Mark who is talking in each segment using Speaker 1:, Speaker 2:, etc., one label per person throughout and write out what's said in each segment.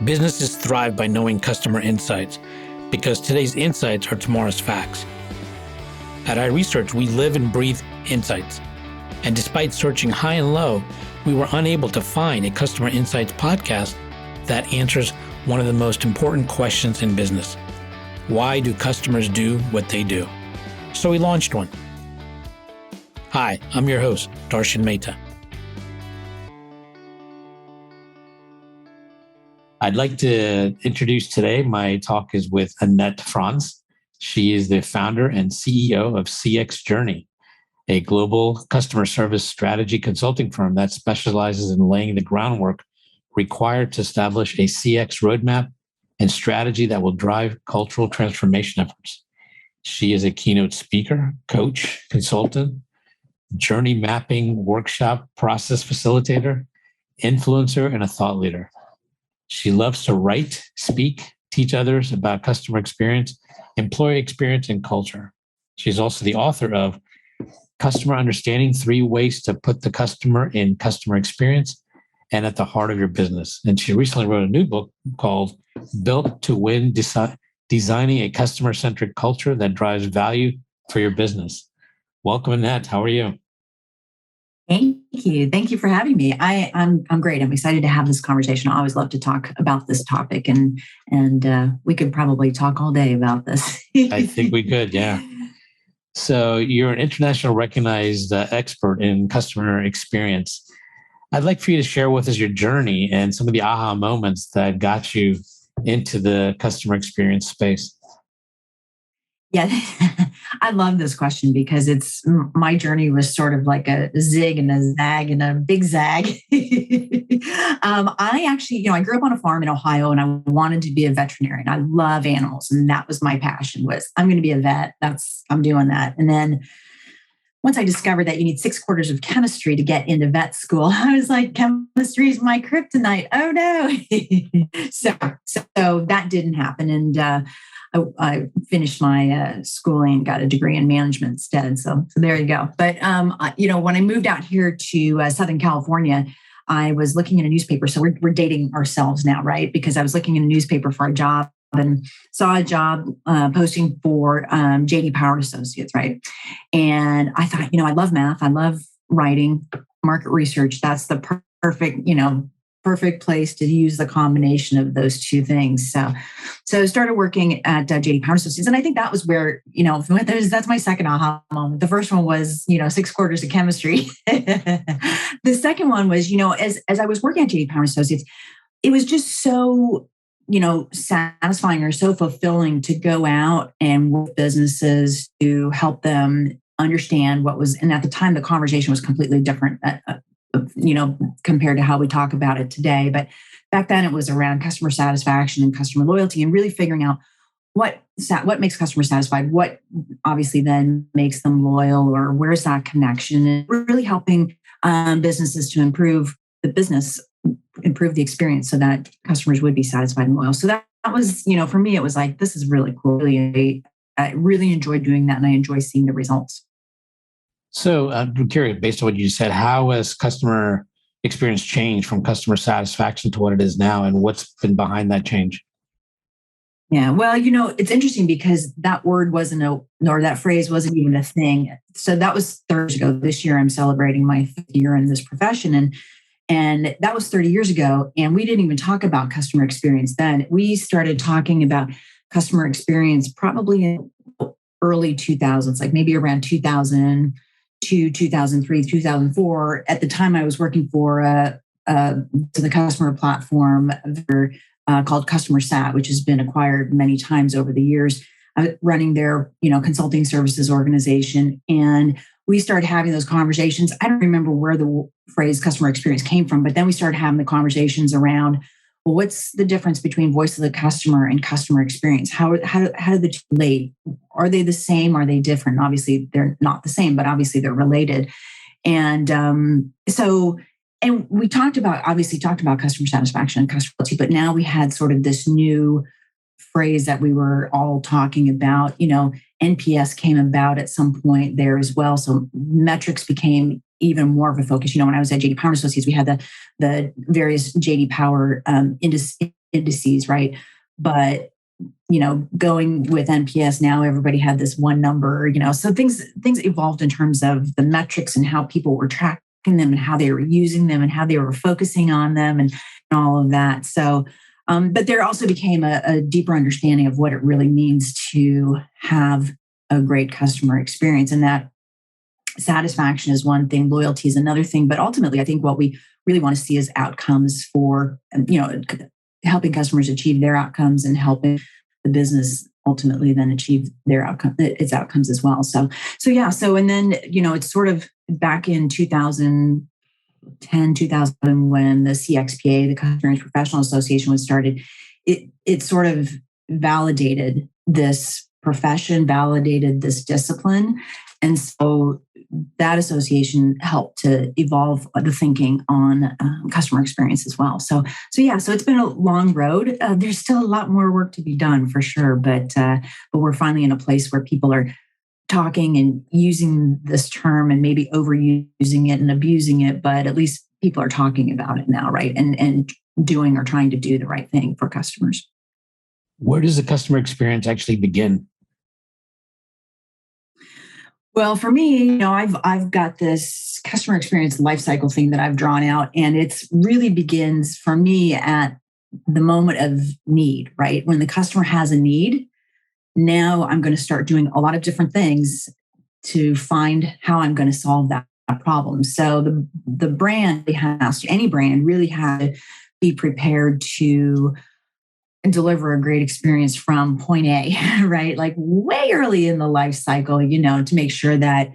Speaker 1: Businesses thrive by knowing customer insights because today's insights are tomorrow's facts. At iResearch, we live and breathe insights. And despite searching high and low, we were unable to find a customer insights podcast that answers one of the most important questions in business. Why do customers do what they do? So we launched one. Hi, I'm your host, Darshan Mehta. I'd like to introduce today, my talk is with Annette Franz. She is the founder and CEO of CX Journey, a global customer service strategy consulting firm that specializes in laying the groundwork required to establish a CX roadmap and strategy that will drive cultural transformation efforts. She is a keynote speaker, coach, consultant, journey mapping workshop process facilitator, influencer, and a thought leader. She loves to write, speak, teach others about customer experience, employee experience, and culture. She's also the author of Customer Understanding: 3 Ways to Put the Customer in Customer Experience and at the Heart of Your Business. And she recently wrote a new book called Built to Win, Designing a Customer-Centric Culture That Drives Value for Your Business. Welcome, Annette. How are you?
Speaker 2: Thank you. Thank you for having me. I'm great. I'm excited to have this conversation. I always love to talk about this topic, and we could probably talk all day about this.
Speaker 1: I think we could, yeah. So you're an international recognized expert in customer experience. I'd like for you to share with us your journey and some of the aha moments that got you into the customer experience space.
Speaker 2: Yeah, I love this question because my journey was sort of like a zig and a zag and a big zag. I actually, I grew up on a farm in Ohio and I wanted to be a veterinarian. I love animals, and that was my passion. Was I'm going to be a vet. I'm doing that. And then once I discovered that you need 6 quarters of chemistry to get into vet school, I was like, chemistry is my kryptonite. Oh no! so that didn't happen, and I finished my schooling and got a degree in management instead. So there you go. But, when I moved out here to Southern California, I was looking in a newspaper. So we're dating ourselves now, right? Because I was looking in a newspaper for a job and saw a job posting for J.D. Power Associates, right? And I thought, I love math. I love writing, market research. That's the perfect place to use the combination of those two things. So I started working at J.D. Power Associates, and I think that was where, that's my second aha moment. The first one was, 6 quarters of chemistry. The second one was, as I was working at J.D. Power Associates, it was just so, satisfying or so fulfilling to go out and work with businesses to help them understand what was, and at the time, the conversation was completely different. Compared to how we talk about it today. But back then it was around customer satisfaction and customer loyalty and really figuring out what makes customers satisfied, what obviously then makes them loyal, or where's that connection, and really helping businesses to improve the experience so that customers would be satisfied and loyal. So that was, for me, it was like, this is really cool. I really enjoyed doing that, and I enjoy seeing the results.
Speaker 1: So I'm curious, based on what you said, how has customer experience changed from customer satisfaction to what it is now, and what's been behind that change?
Speaker 2: Yeah, well, it's interesting because that word that phrase wasn't even a thing. So that was 30 years ago. This year, I'm celebrating my 5th year in this profession, and that was 30 years ago. And we didn't even talk about customer experience then. We started talking about customer experience probably in early 2000s, like maybe around 2000. 2003, 2004. At the time, I was working for the customer platform called Customer Sat, which has been acquired many times over the years. Running their consulting services organization, and we started having those conversations. I don't remember where the phrase customer experience came from, but then we started having the conversations around, well, what's the difference between voice of the customer and customer experience? How do the two relate? Are they the same? Are they different? Obviously, they're not the same, but obviously they're related. And we talked about customer satisfaction and customer loyalty, but now we had sort of this new phrase that we were all talking about. NPS came about at some point there as well. So metrics became even more of a focus. When I was at J.D. Power Associates, we had the various J.D. Power indices, right? But going with NPS now, everybody had this one number, so things evolved in terms of the metrics and how people were tracking them and how they were using them and how they were focusing on them and all of that. So, but there also became a deeper understanding of what it really means to have a great customer experience. And that satisfaction is one thing, loyalty is another thing. But ultimately, I think what we really want to see is outcomes for, helping customers achieve their outcomes and helping the business ultimately then achieve its outcomes as well. So yeah. So, and then, it's sort of back in 2010, 2000, when the CXPA, the Customer Experience Professional Association, was started, it sort of validated this profession, validated this discipline. And so that association helped to evolve the thinking on customer experience as well. So it's been a long road. There's still a lot more work to be done for sure, but we're finally in a place where people are talking and using this term and maybe overusing it and abusing it, but at least people are talking about it now, right? And doing or trying to do the right thing for customers.
Speaker 1: Where does the customer experience actually begin?
Speaker 2: Well, for me, I've got this customer experience lifecycle thing that I've drawn out, and it's really begins for me at the moment of need, right? When the customer has a need, now I'm going to start doing a lot of different things to find how I'm going to solve that problem. So the brand any brand really has to be prepared to deliver a great experience from point A, right? Like way early in the life cycle, to make sure that,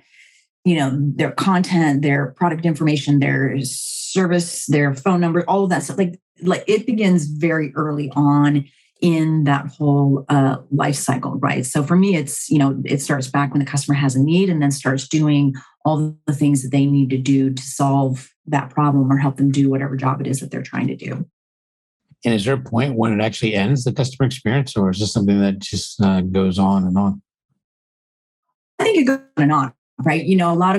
Speaker 2: their content, their product information, their service, their phone number, all of that stuff, like it begins very early on in that whole life cycle, right? So for me, it's, it starts back when the customer has a need and then starts doing all the things that they need to do to solve that problem or help them do whatever job it is that they're trying to do.
Speaker 1: And is there a point when it actually ends, the customer experience, or is this something that just goes on and on?
Speaker 2: I think it goes on and on, right? A lot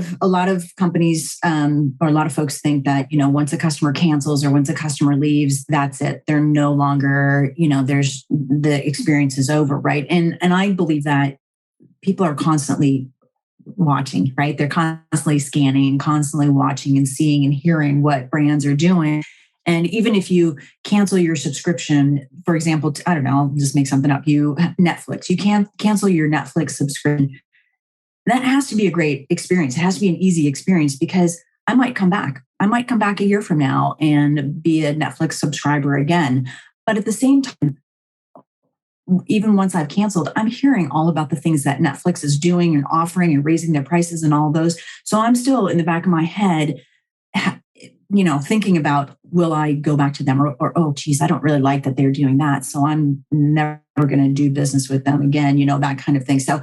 Speaker 2: of companies or a lot of folks think that, once a customer cancels or once a customer leaves, that's it. They're no longer, there's the experience is over, right? And I believe that people are constantly watching, right? They're constantly scanning, constantly watching and seeing and hearing what brands are doing. And even if you cancel your subscription, for example, I don't know, I'll just make something up. Netflix, you can't cancel your Netflix subscription. That has to be a great experience. It has to be an easy experience because I might come back. I might come back a year from now and be a Netflix subscriber again. But at the same time, even once I've canceled, I'm hearing all about the things that Netflix is doing and offering and raising their prices and all those. So I'm still in the back of my head, thinking about, will I go back to them or oh, geez, I don't really like that they're doing that. So I'm never going to do business with them again, that kind of thing. So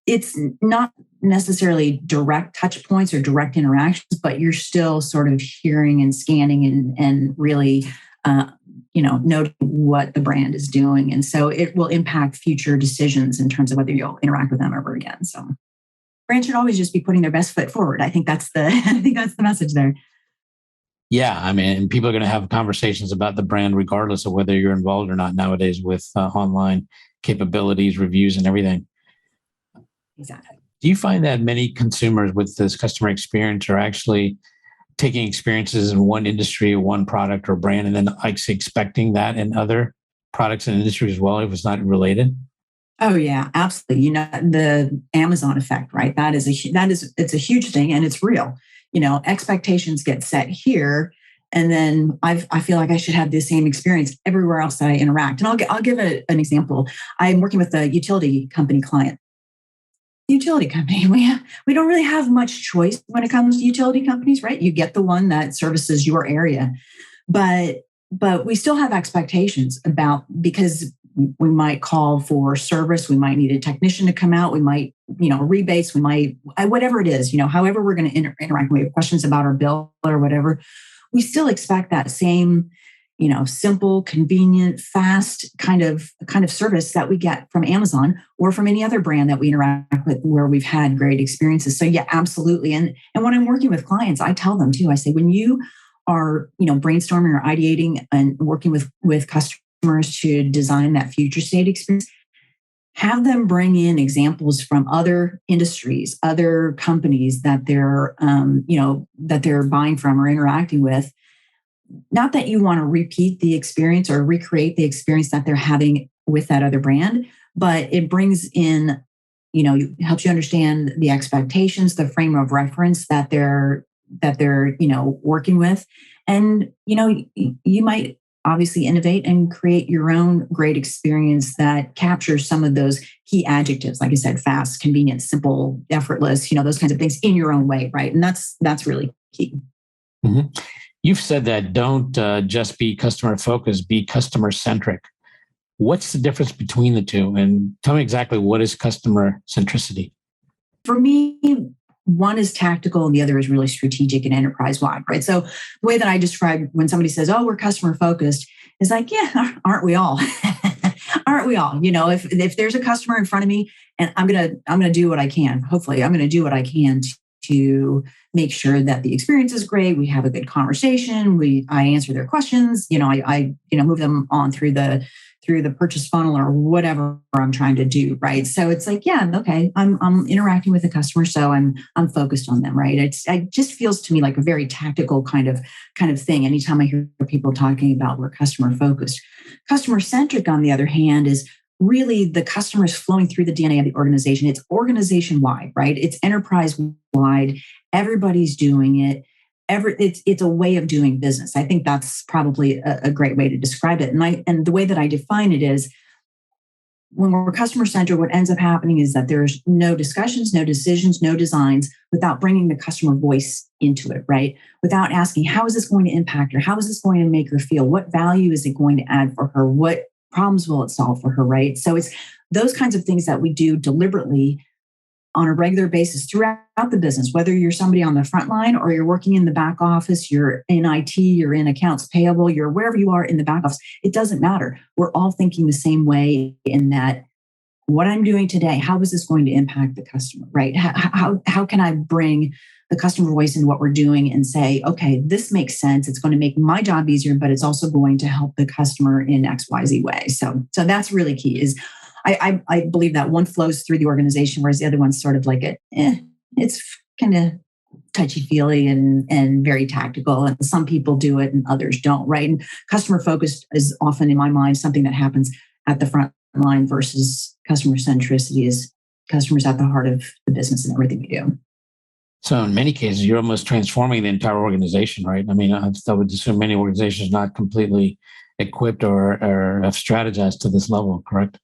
Speaker 2: it's not necessarily direct touch points or direct interactions, but you're still sort of hearing and scanning and really, noting what the brand is doing. And so it will impact future decisions in terms of whether you'll interact with them ever again. So brands should always just be putting their best foot forward. I think that's the message there.
Speaker 1: Yeah, I mean, people are going to have conversations about the brand regardless of whether you're involved or not nowadays with online capabilities, reviews, and everything.
Speaker 2: Exactly.
Speaker 1: Do you find that many consumers with this customer experience are actually taking experiences in one industry or one product or brand and then actually expecting that in other products and industries as well if it's not related?
Speaker 2: Oh yeah, absolutely. The Amazon effect, right? It's a huge thing and it's real. Expectations get set here, and then I feel like I should have the same experience everywhere else that I interact. And I'll give an example. I'm working with a utility company client. Utility company, we don't really have much choice when it comes to utility companies, right? You get the one that services your area, but we still have expectations because we might call for service. We might need a technician to come out. We might, rebates. We might, whatever it is, however we're going to interact. We have questions about our bill or whatever. We still expect that same, simple, convenient, fast kind of service that we get from Amazon or from any other brand that we interact with where we've had great experiences. So yeah, absolutely. And when I'm working with clients, I tell them too, I say, when you are, brainstorming or ideating and working with customers customers to design that future state experience, have them bring in examples from other industries, other companies that they're, that they're buying from or interacting with. Not that you want to repeat the experience or recreate the experience that they're having with that other brand, but it brings in, helps you understand the expectations, the frame of reference that they're working with. And, you might obviously innovate and create your own great experience that captures some of those key adjectives. Like I said, fast, convenient, simple, effortless, those kinds of things in your own way. Right. And that's really key.
Speaker 1: Mm-hmm. You've said that don't just be customer focused, be customer centric. What's the difference between the two? And tell me exactly, what is customer centricity?
Speaker 2: For me, one is tactical and the other is really strategic and enterprise wide, right? So the way that I describe when somebody says, "Oh, we're customer focused," is like, yeah, aren't we all? Aren't we all? If there's a customer in front of me and I'm gonna do what I can, hopefully I'm gonna do what I can to make sure that the experience is great. We have a good conversation. I answer their questions. I move them on through the purchase funnel or whatever I'm trying to do. Right. So it's like, yeah, okay, I'm interacting with the customer. So I'm focused on them. Right. It just feels to me like a very tactical kind of thing. Anytime I hear people talking about we're customer focused. Customer centric, on the other hand, is really the customer is flowing through the DNA of the organization. It's organization wide, right? It's enterprise wide. Everybody's doing it. It's a way of doing business. I think that's probably a great way to describe it. And the way that I define it is, when we're customer centered, what ends up happening is that there's no discussions, no decisions, no designs without bringing the customer voice into it, right? Without asking, how is this going to impact her? How is this going to make her feel? What value is it going to add for her? What problems will it solve for her, right? So it's those kinds of things that we do deliberately on a regular basis throughout the business, whether you're somebody on the front line or you're working in the back office, you're in IT, you're in accounts payable, you're wherever you are in the back office. It doesn't matter. We're all thinking the same way in that what I'm doing today, how is this going to impact the customer, right? How can I bring the customer voice into what we're doing and say, okay, this makes sense. It's going to make my job easier, but it's also going to help the customer in XYZ way. So that's really key. Is I believe that one flows through the organization, whereas the other one's sort of like it's kind of touchy-feely and very tactical. And some people do it and others don't, right? And customer focused is often, in my mind, something that happens at the front line versus customer centricity is customers at the heart of the business and everything we do.
Speaker 1: So in many cases, you're almost transforming the entire organization, right? I mean, I would assume many organizations not completely equipped or have strategized to this level, correct?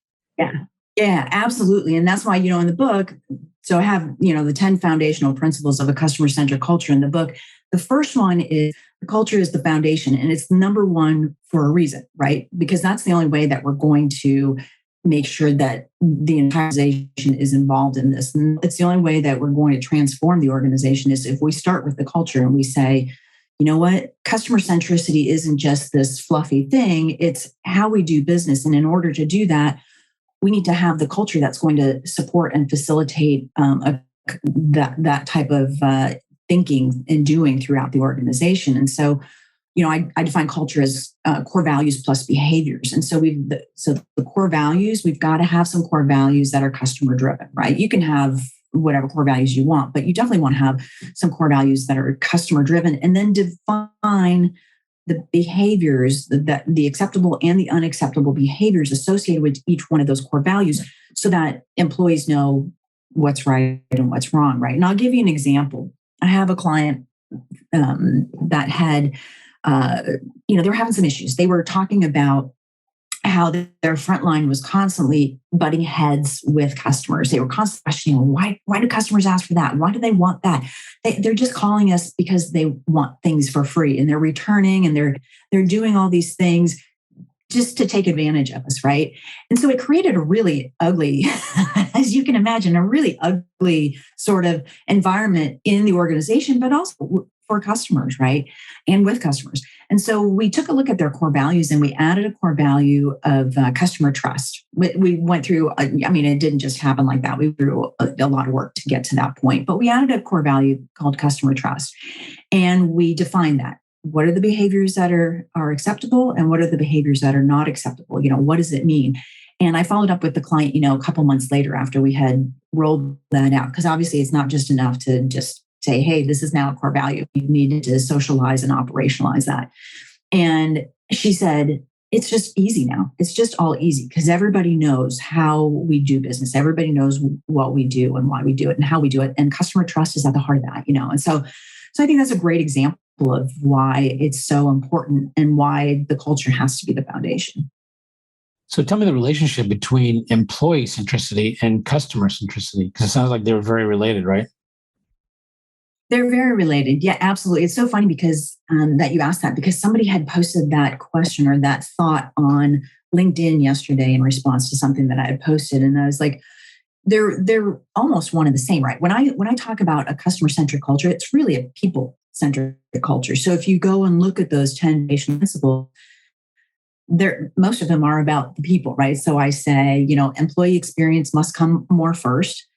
Speaker 2: Yeah, absolutely. And that's why, in the book, so I have, the 10 foundational principles of a customer-centric culture in the book. The first one is the culture is the foundation, and it's number one for a reason, right? Because that's the only way that we're going to make sure that the entire organization is involved in this. And it's the only way that we're going to transform the organization is if we start with the culture and we say, you know what, customer centricity isn't just this fluffy thing, it's how we do business. And in order to do that, we need to have the culture that's going to support and facilitate that type of thinking and doing throughout the organization. And so, I define culture as core values plus behaviors. And so the core values, we've got to have some core values that are customer driven, right? You can have whatever core values you want, but you definitely want to have some core values that are customer driven, and then define the behaviors, that the acceptable and the unacceptable behaviors associated with each one of those core values, so that employees know what's right and what's wrong, right? And I'll give you an example. I have a client that had, they were having some issues. They were talking about how their frontline was constantly butting heads with customers. They were constantly questioning, why do customers ask for that? Why do they want that? They're just calling us because they want things for free, and they're returning, and they're doing all these things just to take advantage of us, right? And so it created a really ugly, as you can imagine, a really ugly sort of environment in the organization, but also for customers, right? And with customers. And so we took a look at their core values, and we added a core value of customer trust. We went through, it didn't just happen like that. We went through a lot of work to get to that point, but we added a core value called customer trust. And we defined that. what are the behaviors that are acceptable and what are the behaviors that are not acceptable? What does it mean? And I followed up with the client, a couple months later after we had rolled that out, because obviously it's not just enough to just say, hey, this is now a core value. You needed to socialize and operationalize that. And she said, it's just easy now. It's just all easy because everybody knows how we do business. Everybody knows what we do and why we do it and how we do it. And customer trust is at the heart of that, And so I think that's a great example of why it's so important and why the culture has to be the foundation.
Speaker 1: So tell me the relationship between employee centricity and customer centricity, because it sounds like they're very related, right?
Speaker 2: They're very related. Yeah, absolutely. It's so funny because that you asked that, because somebody had posted that question or that thought on LinkedIn yesterday in response to something that I had posted. And I was like, they're almost one and the same, right? When I talk about a customer-centric culture, it's really a people-centric culture. So if you go and look at those 10 foundational principles, most of them are about the people, right? So I say, employee experience must come more first.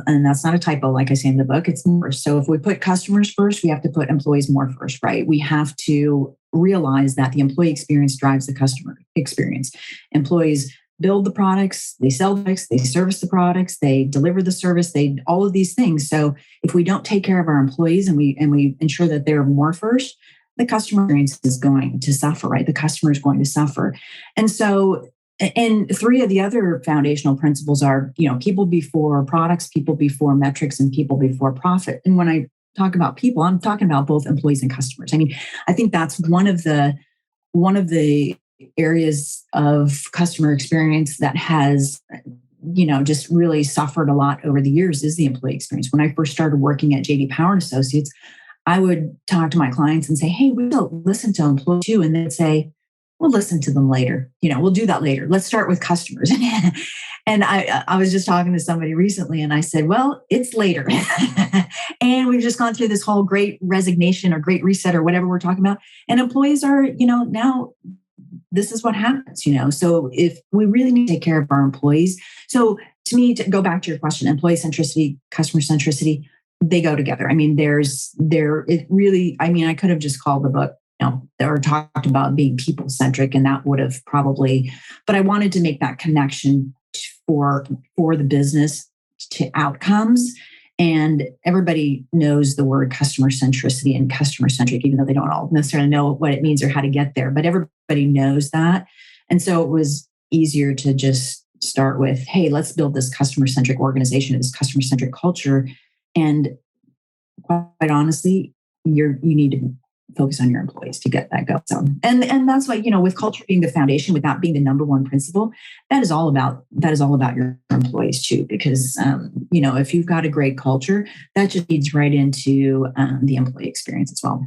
Speaker 2: And that's not a typo, like I say in the book, it's more. So if we put customers first, we have to put employees more first, right? We have to realize that the employee experience drives the customer experience. Employees build the products, they sell the products, they service the products, they deliver the service, all of these things. So if we don't take care of our employees and we ensure that they're more first, the customer experience is going to suffer, right? The customer is going to suffer. And so, and three of the other foundational principles are, people before products, people before metrics, and people before profit. And when I talk about people, I'm talking about both employees and customers. I mean, I think that's one of the areas of customer experience that has, just really suffered a lot over the years is the employee experience. When I first started working at JD Power and Associates, I would talk to my clients and say, hey, we don't listen to employees too. And they'd say, we'll listen to them later. We'll do that later. Let's start with customers. And I was just talking to somebody recently and I said, well, it's later. And we've just gone through this whole great resignation or great reset or whatever we're talking about. And employees are, now this is what happens, So if we really need to take care of our employees. So to me, to go back to your question, employee centricity, customer centricity, they go together. I mean, I could have just called the book, or talked about being people centric, and that would have probably, but I wanted to make that connection for the business to outcomes. And everybody knows the word customer centricity and customer centric, even though they don't all necessarily know what it means or how to get there, but everybody knows that. And so it was easier to just start with, hey, let's build this customer centric organization, this customer centric culture. And quite honestly, you need to focus on your employees to get that going. So, and that's why, with culture being the foundation, with that being the number one principle, that is all about your employees too. Because, if you've got a great culture, that just leads right into the employee experience as well.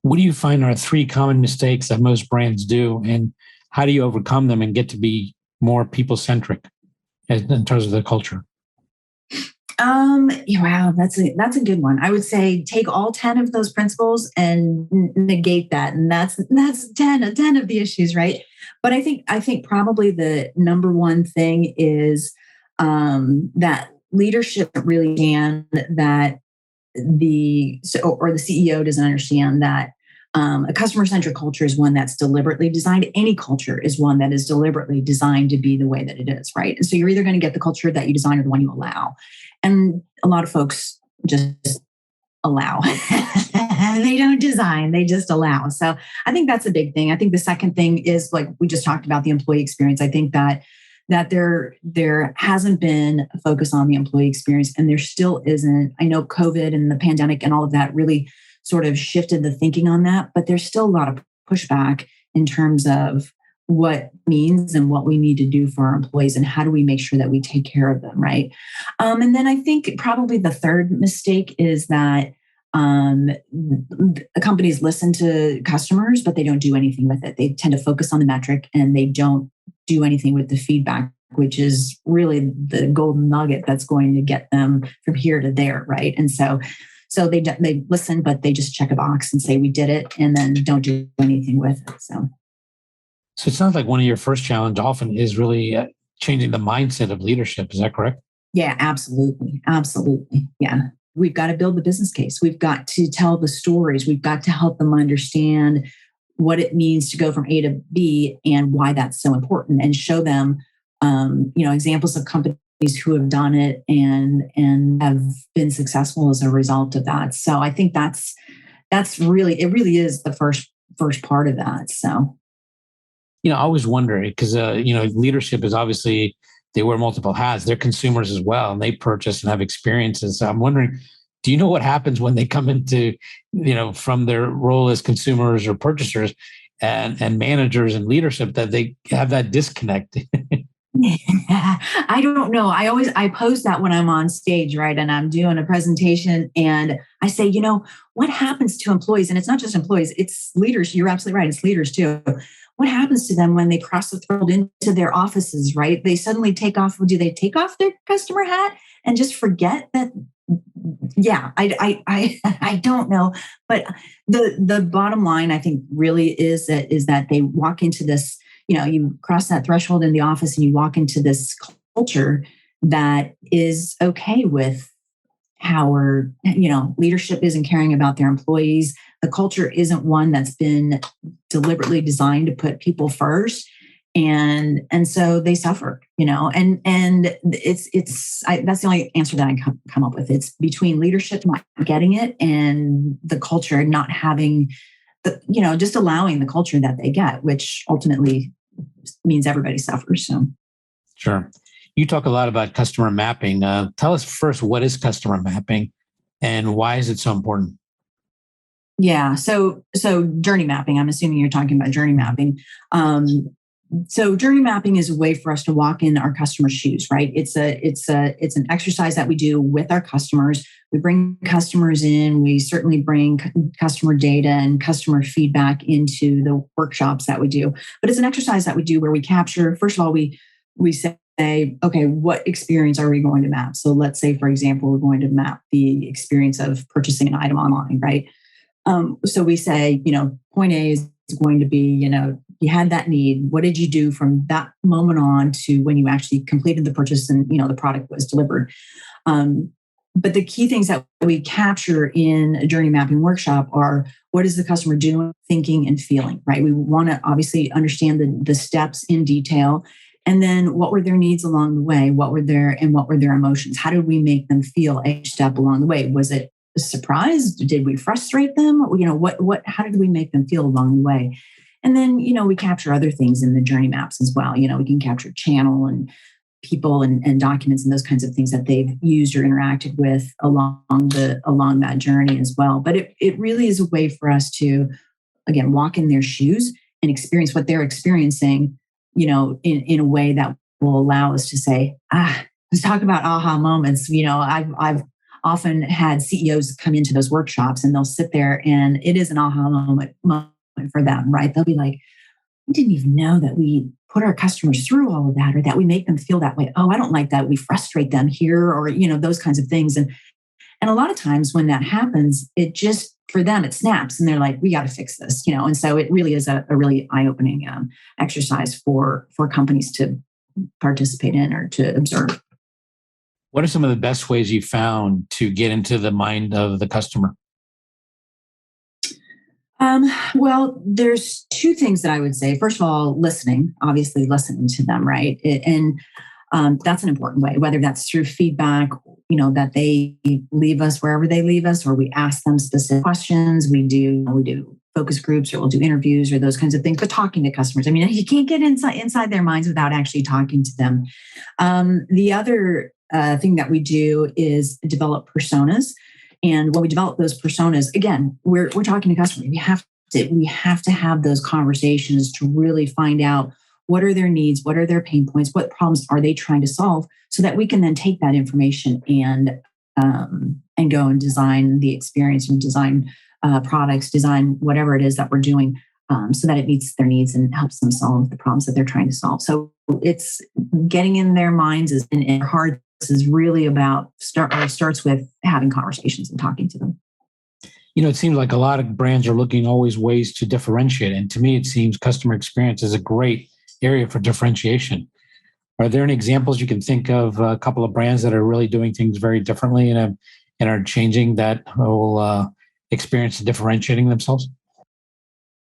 Speaker 1: What do you find are three common mistakes that most brands do, and how do you overcome them and get to be more people-centric in terms of the culture?
Speaker 2: Wow, that's a good one. I would say take all 10 of those principles and negate that. And that's 10 of the issues, right? But I think probably the number one thing is that leadership really understand that the CEO doesn't understand that a customer-centric culture is one that's deliberately designed. Any culture is one that is deliberately designed to be the way that it is, right? And so you're either going to get the culture that you design or the one you allow. And a lot of folks just allow. They don't design, they just allow. So I think that's a big thing. I think the second thing is, like we just talked about, the employee experience. I think that there hasn't been a focus on the employee experience, and there still isn't. I know COVID and the pandemic and all of that really sort of shifted the thinking on that, but there's still a lot of pushback in terms of what means and what we need to do for our employees and how do we make sure that we take care of them, right? And then I think probably the third mistake is that companies listen to customers, but they don't do anything with it. They tend to focus on the metric and they don't do anything with the feedback, which is really the golden nugget that's going to get them from here to there, right? And so they listen, but they just check a box and say, we did it, and then don't do anything with it.
Speaker 1: So it sounds like one of your first challenge often is really changing the mindset of leadership. Is that correct?
Speaker 2: Yeah, absolutely. Absolutely. Yeah. we've got to build the business case. We've got to tell the stories. We've got to help them understand what it means to go from A to B and why that's so important, and show them, examples of companies who have done it and have been successful as a result of that. So I think that's really, it really is the first part of that. So,
Speaker 1: I always wonder because, leadership is obviously, they wear multiple hats. They're consumers as well, and they purchase and have experiences. So I'm wondering, do you know what happens when they come into, from their role as consumers or purchasers and managers and leadership, that they have that disconnect?
Speaker 2: I don't know. I pose that when I'm on stage, right? And I'm doing a presentation and I say, what happens to employees? And it's not just employees, it's leaders. You're absolutely right. It's leaders too. What happens to them when they cross the threshold into their offices, right? They suddenly do they take off their customer hat and just forget that? Yeah, I don't know. But the bottom line, I think, really is that they walk into this, you cross that threshold in the office and you walk into this culture that is okay with how leadership isn't caring about their employees. The culture isn't one that's been deliberately designed to put people first. And so they suffer, and that's the only answer that I come up with. It's between leadership not getting it and the culture not having just allowing the culture that they get, which ultimately means everybody suffers. So,
Speaker 1: sure. You talk a lot about customer mapping. Tell us first, what is customer mapping and why is it so important?
Speaker 2: Yeah. So journey mapping, I'm assuming you're talking about journey mapping. So journey mapping is a way for us to walk in our customers' shoes, right? It's an exercise that we do with our customers. We bring customers in. We certainly bring customer data and customer feedback into the workshops that we do. But it's an exercise that we do where we capture, first of all, we say, okay, what experience are we going to map? So let's say, for example, we're going to map the experience of purchasing an item online, right? So we say, point A is going to be, you had that need. What did you do from that moment on to when you actually completed the purchase and, the product was delivered? But the key things that we capture in a journey mapping workshop are, what is the customer doing, thinking, and feeling, right? We want to obviously understand the steps in detail. And then what were their needs along the way? What were their emotions? How did we make them feel each step along the way? Was it a surprise? Did we frustrate them? How did we make them feel along the way? And then, we capture other things in the journey maps as well. We can capture channel and people and documents and those kinds of things that they've used or interacted with along that journey as well. But it really is a way for us to, again, walk in their shoes and experience what they're experiencing, in a way that will allow us to say, let's talk about aha moments. I've often had CEOs come into those workshops and they'll sit there and it is an aha moment for them, right? They'll be like, I didn't even know that we put our customers through all of that, or that we make them feel that way. Oh, I don't like that. We frustrate them here, or, those kinds of things. And a lot of times when that happens, it just, for them, it snaps and they're like, we got to fix this, and so it really is a really eye-opening exercise for companies to participate in or to observe.
Speaker 1: What are some of the best ways you found to get into the mind of the customer?
Speaker 2: Well, there's two things that I would say. First of all, obviously listening to them, right? And that's an important way, whether that's through feedback, that they leave us wherever they leave us, or we ask them specific questions. We do focus groups, or we'll do interviews or those kinds of things, but talking to customers. I mean, you can't get inside their minds without actually talking to them. The other thing that we do is develop personas. And when we develop those personas, again, we're talking to customers. We have to have those conversations to really find out what are their needs, what are their pain points, what problems are they trying to solve, so that we can then take that information and go and design the experience and design products, design whatever it is that we're doing, so that it meets their needs and helps them solve the problems that they're trying to solve. So it's getting in their minds and their hearts is really about starts with having conversations and talking to them.
Speaker 1: It seems like a lot of brands are looking always ways to differentiate. And to me, it seems customer experience is a great area for differentiation. Are there any examples you can think of, a couple of brands that are really doing things very differently and and are changing that whole experience and differentiating themselves?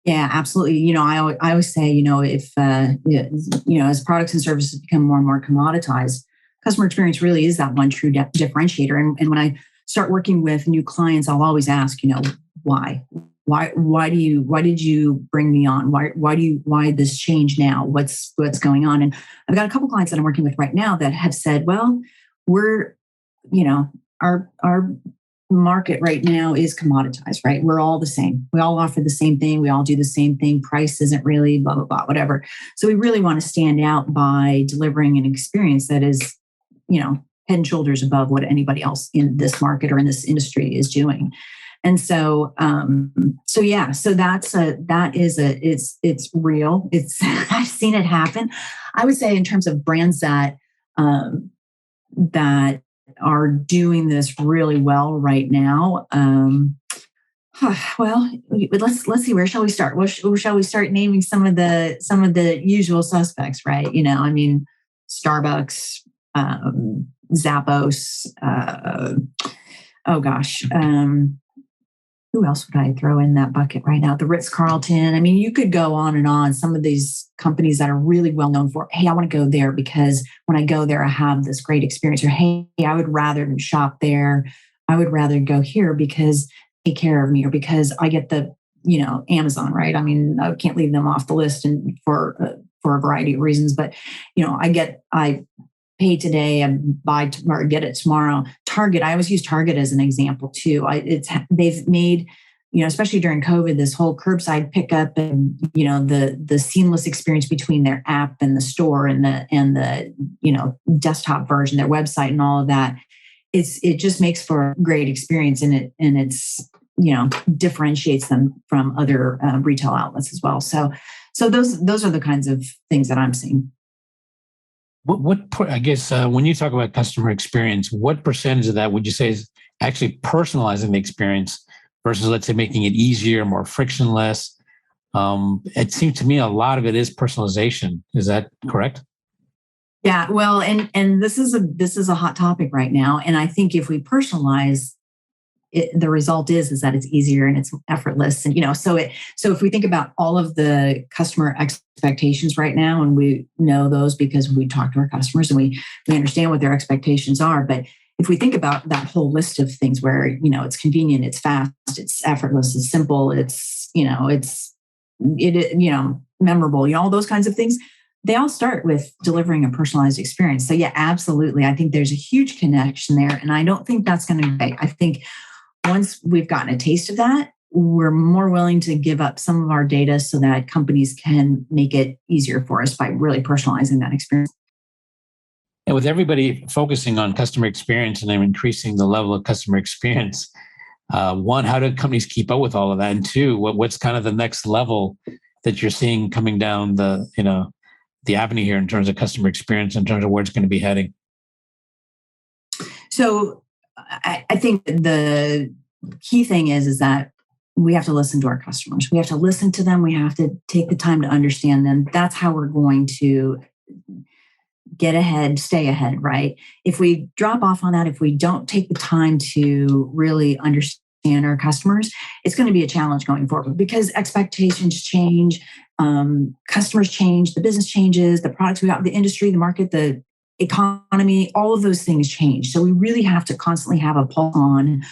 Speaker 2: Yeah, absolutely. I always say, if, as products and services become more and more commoditized, customer experience really is that one true differentiator. And when I start working with new clients, I'll always ask, why? Why did you bring me on? Why this change now? What's going on? And I've got a couple clients that I'm working with right now that have said, well, we're, our market right now is commoditized, right? We're all the same. We all offer the same thing. We all do the same thing. Price isn't really blah, blah, blah, whatever. So we really want to stand out by delivering an experience that is, head and shoulders above what anybody else in this market or in this industry is doing. And so, it's real. I've seen it happen. I would say in terms of brands that are doing this really well right now. Well, let's see. Where shall we start? Where shall we start naming some of the usual suspects? Right? Starbucks, Zappos. Who else would I throw in that bucket right now? The Ritz-Carlton. I mean, you could go on and on. Some of these companies that are really well known for, hey, I want to go there because when I go there, I have this great experience. Or, hey, I would rather shop there. I would rather go here because they take care of me, or because I get the, Amazon, right? I mean, I can't leave them off the list, and for a variety of reasons. But, I pay today and buy tomorrow, get it tomorrow. Target, I always use Target as an example too. They've made, especially during COVID, this whole curbside pickup and the seamless experience between their app and the store and the desktop version, their website and all of that. It just makes for a great experience, and it's differentiates them from other retail outlets as well. So those are the kinds of things that I'm seeing.
Speaker 1: I guess when you talk about customer experience, what percentage of that would you say is actually personalizing the experience versus, let's say, making it easier, more frictionless? It seems to me a lot of it is personalization. Is that correct?
Speaker 2: Yeah, well, and this is a hot topic right now. And I think if we personalize it, the result is that it's easier and it's effortless. And, so if we think about all of the customer expectations right now, and we know those because we talk to our customers and we understand what their expectations are. But if we think about that whole list of things where, it's convenient, it's fast, it's effortless, it's simple, it's memorable, all those kinds of things, they all start with delivering a personalized experience. So yeah, absolutely. I think there's a huge connection there. And I don't think that's going to be, I think once we've gotten a taste of that, we're more willing to give up some of our data so that companies can make it easier for us by really personalizing that experience.
Speaker 1: And with everybody focusing on customer experience and then increasing the level of customer experience, one, how do companies keep up with all of that? And two, what's kind of the next level that you're seeing coming down the avenue here in terms of customer experience, in terms of where it's going to be heading?
Speaker 2: So I think the key thing is that we have to listen to our customers. We have to listen to them. We have to take the time to understand them. That's how we're going to get ahead, stay ahead, right? If we drop off on that, if we don't take the time to really understand our customers, it's going to be a challenge going forward because expectations change, customers change, the business changes, the products we got, the industry, the market, the economy, all of those things change. So we really have to constantly have a pulse on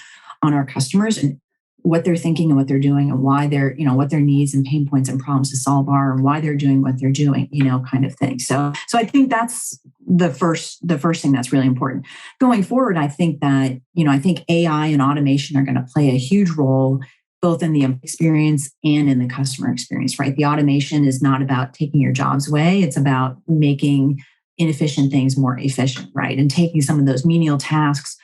Speaker 2: our customers and what they're thinking and what they're doing and why they're, what their needs and pain points and problems to solve are and why they're doing what they're doing, kind of thing. So I think that's the first thing that's really important. Going forward, I think that, I think AI and automation are going to play a huge role both in the experience and in the customer experience, right? The automation is not about taking your jobs away. It's about making inefficient things more efficient, right? And taking some of those menial tasks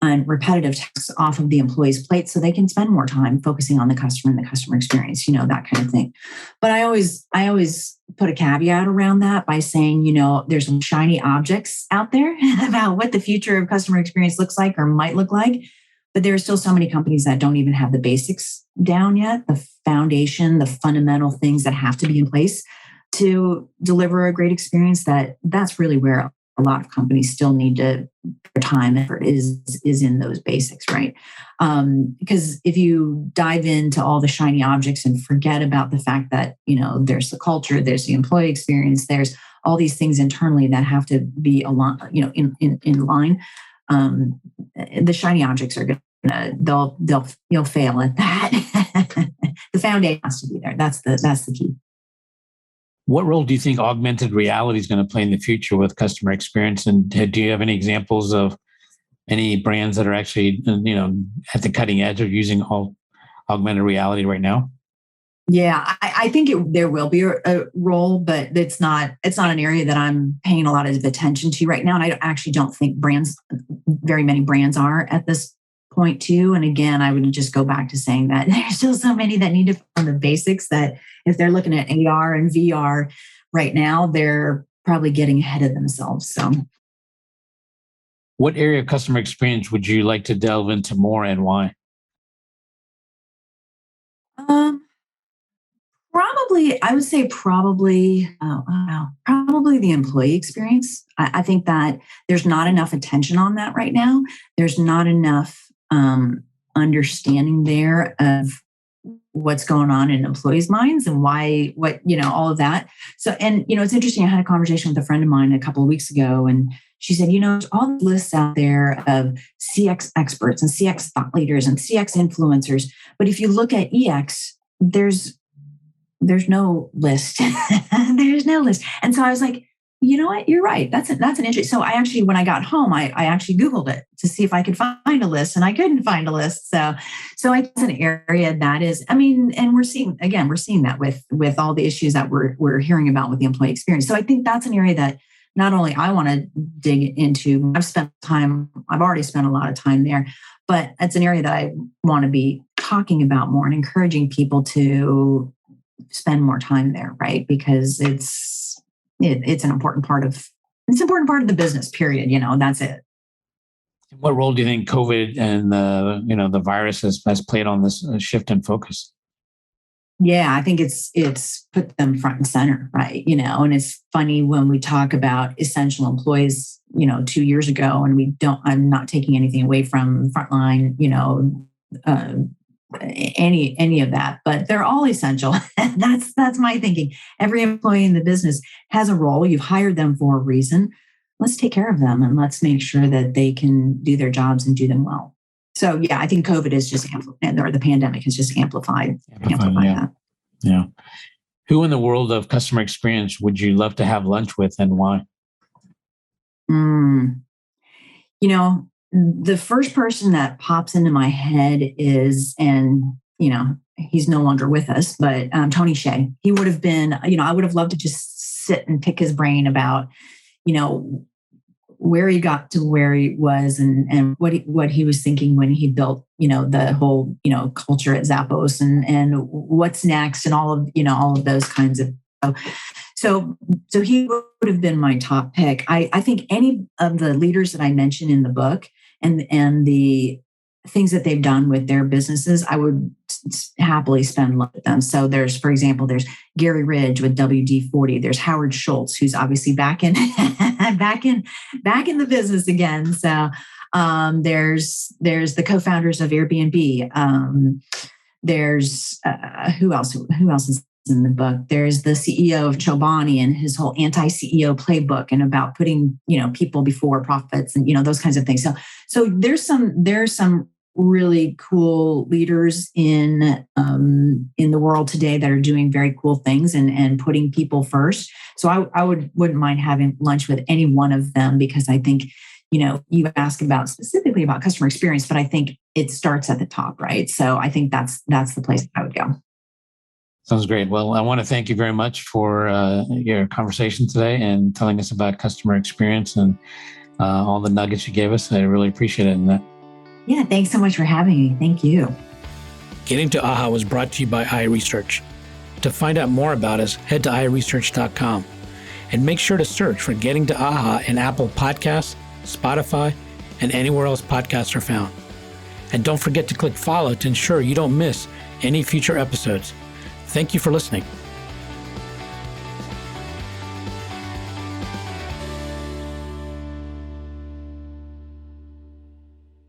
Speaker 2: and repetitive tasks off of the employee's plate so they can spend more time focusing on the customer and the customer experience, that kind of thing. But I always put a caveat around that by saying, there's some shiny objects out there about what the future of customer experience looks like or might look like. But there are still so many companies that don't even have the basics down yet, the foundation, the fundamental things that have to be in place to deliver a great experience. That's really where a lot of companies still need to, their time effort is in those basics, right? Because if you dive into all the shiny objects and forget about the fact that, there's the culture, there's the employee experience, there's all these things internally that have to be in line. The shiny objects are you'll fail at that. The foundation has to be there. That's the key.
Speaker 1: What role do you think augmented reality is going to play in the future with customer experience? And do you have any examples of any brands that are actually, at the cutting edge of using augmented reality right now?
Speaker 2: Yeah, I think there will be a role, but it's not an area that I'm paying a lot of attention to right now. And I actually don't think very many brands are at this point too. And again, I would just go back to saying that there's still so many that need to learn the basics that if they're looking at AR and VR right now, they're probably getting ahead of themselves. So,
Speaker 1: what area of customer experience would you like to delve into more and why?
Speaker 2: I would say probably the employee experience. I think that there's not enough attention on that right now. There's not enough understanding there of what's going on in employees' minds and why, all of that. So, and, it's interesting. I had a conversation with a friend of mine a couple of weeks ago, and she said, there's all these lists out there of CX experts and CX thought leaders and CX influencers. But if you look at EX, there's no list. There's no list. And so I was like, you know what? You're right. That's an interesting. So I actually, when I got home, I actually Googled it to see if I could find a list, and I couldn't find a list. So it's an area that is, and we're seeing that with all the issues that we're hearing about with the employee experience. So I think that's an area that not only I want to dig into, I've already spent a lot of time there, but it's an area that I want to be talking about more and encouraging people to spend more time there, right? Because it's an important part of the business, period. That's it.
Speaker 1: What role do you think COVID and the virus has played on this shift in focus?
Speaker 2: Yeah, I think it's put them front and center, right? And it's funny when we talk about essential employees, 2 years ago, and I'm not taking anything away from frontline, any of that, but they're all essential. That's my thinking. Every employee in the business has a role. You've hired them for a reason. Let's take care of them and let's make sure that they can do their jobs and do them well. So yeah, I think COVID is just or the pandemic has just amplified that.
Speaker 1: Yeah. Who in the world of customer experience would you love to have lunch with, and why?
Speaker 2: The first person that pops into my head is, and he's no longer with us, but Tony Hsieh. He would have been, I would have loved to just sit and pick his brain about, where he got to where he was and what he was thinking when he built, the whole, culture at Zappos and what's next and all of those kinds of. So he would have been my top pick. I think any of the leaders that I mentioned in the book and the things that they've done with their businesses, I would happily spend lunch with them. So there's Gary Ridge with WD-40. There's Howard Schultz, who's obviously back in the business again. So there's the co-founders of Airbnb. There's who else is in the book? There's the CEO of Chobani and his whole anti-CEO playbook and about putting, people before profits and, those kinds of things. So there's some really cool leaders in the world today that are doing very cool things and putting people first. So I wouldn't mind having lunch with any one of them, because I think, you ask specifically about customer experience, but I think it starts at the top, right? So I think that's the place I would go.
Speaker 1: Sounds great. Well, I want to thank you very much for your conversation today and telling us about customer experience and all the nuggets you gave us. I really appreciate it, Annette.
Speaker 2: Yeah, thanks so much for having me. Thank you.
Speaker 3: Getting to AHA was brought to you by iResearch. To find out more about us, head to iResearch.com and make sure to search for Getting to AHA in Apple Podcasts, Spotify, and anywhere else podcasts are found. And don't forget to click follow to ensure you don't miss any future episodes. Thank you for listening.